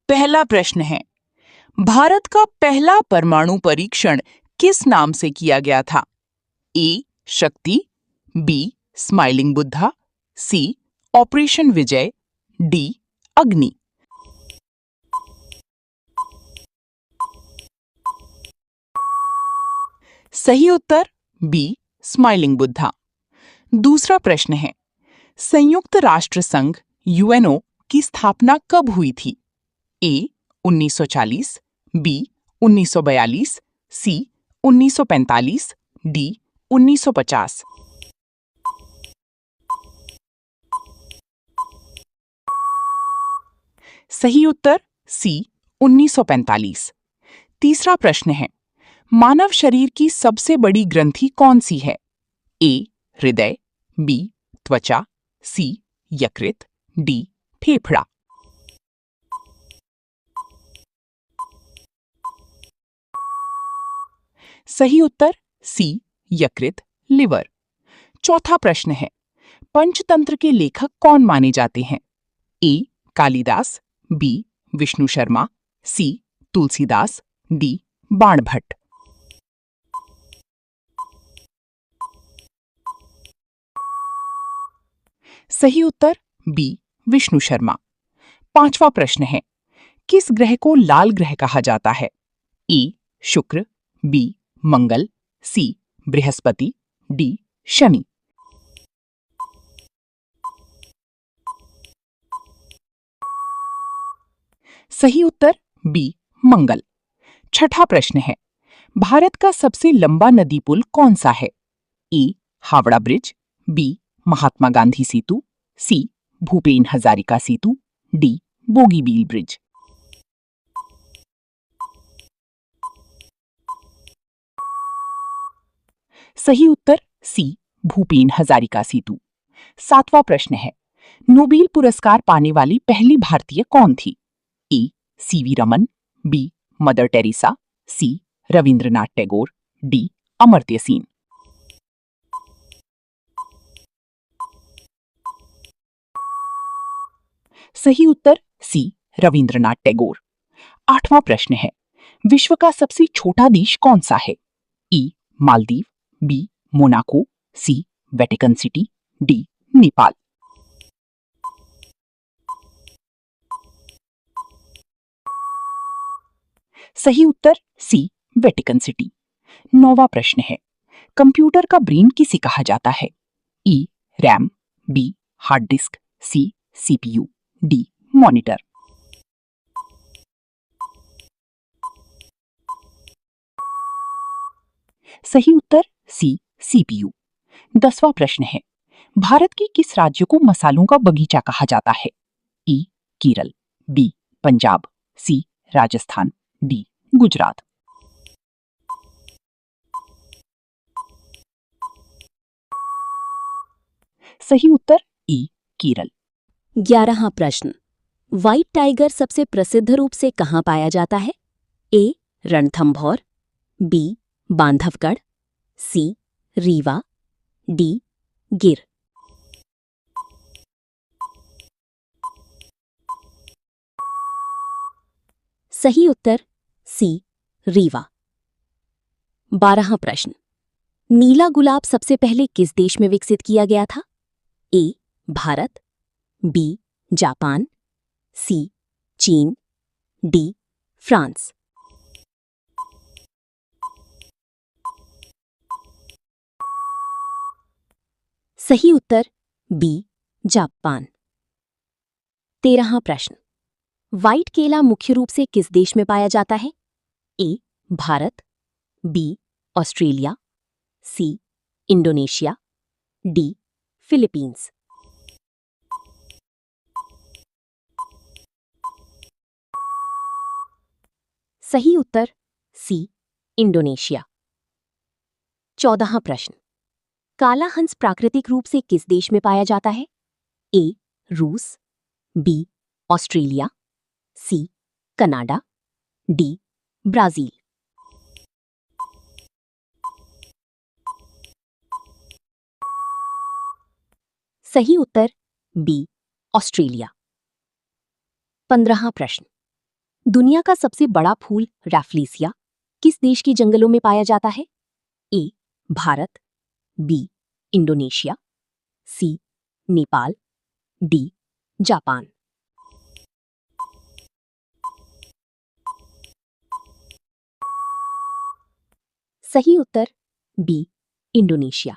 पहला प्रश्न है, भारत का पहला परमाणु परीक्षण किस नाम से किया गया था? A Shakti, B smiling Buddha, C operation Vijay, D Agni. सही उत्तर बी स्माइलिंग बुद्धा। दूसरा प्रश्न है, संयुक्त राष्ट्र संघ यूएनओ की स्थापना कब हुई थी? ए 1940, बी 1942, सी 1945, डी 1950। सही उत्तर सी 1945। तीसरा प्रश्न है, मानव शरीर की सबसे बड़ी ग्रंथि कौन सी है? ए हृदय, बी त्वचा, सी यकृत, डी फेफड़ा। सही उत्तर सी यकृत लिवर। चौथा प्रश्न है, पंचतंत्र के लेखक कौन माने जाते हैं? ए कालिदास, बी विष्णु शर्मा, सी तुलसीदास, डी बाणभट्ट। सही उत्तर बी विष्णु शर्मा। पांचवा प्रश्न है, किस ग्रह को लाल ग्रह कहा जाता है? ए शुक्र, बी मंगल, सी बृहस्पति, डी शनि। सही उत्तर बी मंगल। छठा प्रश्न है, भारत का सबसे लंबा नदी पुल कौन सा है? ए हावड़ा ब्रिज, बी महात्मा गांधी सेतु, सी भूपेन हजारिका सेतु, डी बोगीबील ब्रिज। सही उत्तर सी भूपेन हजारिका सेतु। सातवां प्रश्न है, नोबेल पुरस्कार पाने वाली पहली भारतीय कौन थी? A C V Raman, B Mother Teresa, C Rabindranath Tagore, D Amartya Sen. सही उत्तर सी रविंद्रनाथ टैगोर। आठवां प्रश्न है, विश्व का सबसे छोटा देश कौन सा है? ई मालदीव, बी मोनाको, सी वेटिकन सिटी, डी नेपाल। सही उत्तर सी वेटिकन सिटी। नौवां प्रश्न है, कंप्यूटर का ब्रेन किसे कहा जाता है? A RAM, B hard disk, C CPU, D monitor. सही उत्तर सी सीपीयू। 10वां प्रश्न है, भारत के किस राज्य को मसालों का बगीचा कहा जाता है? ई केरल, बी पंजाब, सी राजस्थान, डी गुजरात। सही उत्तर ई केरल। 11वां प्रश्न, व्हाइट टाइगर सबसे प्रसिद्ध रूप से कहां पाया जाता है? ए रणथंभौर, बी बांधवगढ़, सी रीवा, डी गिर। सही उत्तर सी रीवा। 12वां प्रश्न, नीला गुलाब सबसे पहले किस देश में विकसित किया गया था? ए भारत, बी जापान, सी चीन, डी फ्रांस। सही उत्तर बी जापान। 13वां प्रश्न, व्हाइट केला मुख्य रूप से किस देश में पाया जाता है? A Bharat, B Australia, C Indonesia, D Philippines. सही उत्तर सी इंडोनेशिया। 14वां प्रश्न, काला हंस प्राकृतिक रूप से किस देश में पाया जाता है? ए रूस, B Australia, C Canada, D Brazil. सही उत्तर बी ऑस्ट्रेलिया। 15वां प्रश्न, दुनिया का सबसे बड़ा फूल रैफ्लेसिया किस देश के जंगलों में पाया जाता है? A Bharat, B Indonesia, C Nepal, D Japan. सही उत्तर बी इंडोनेशिया।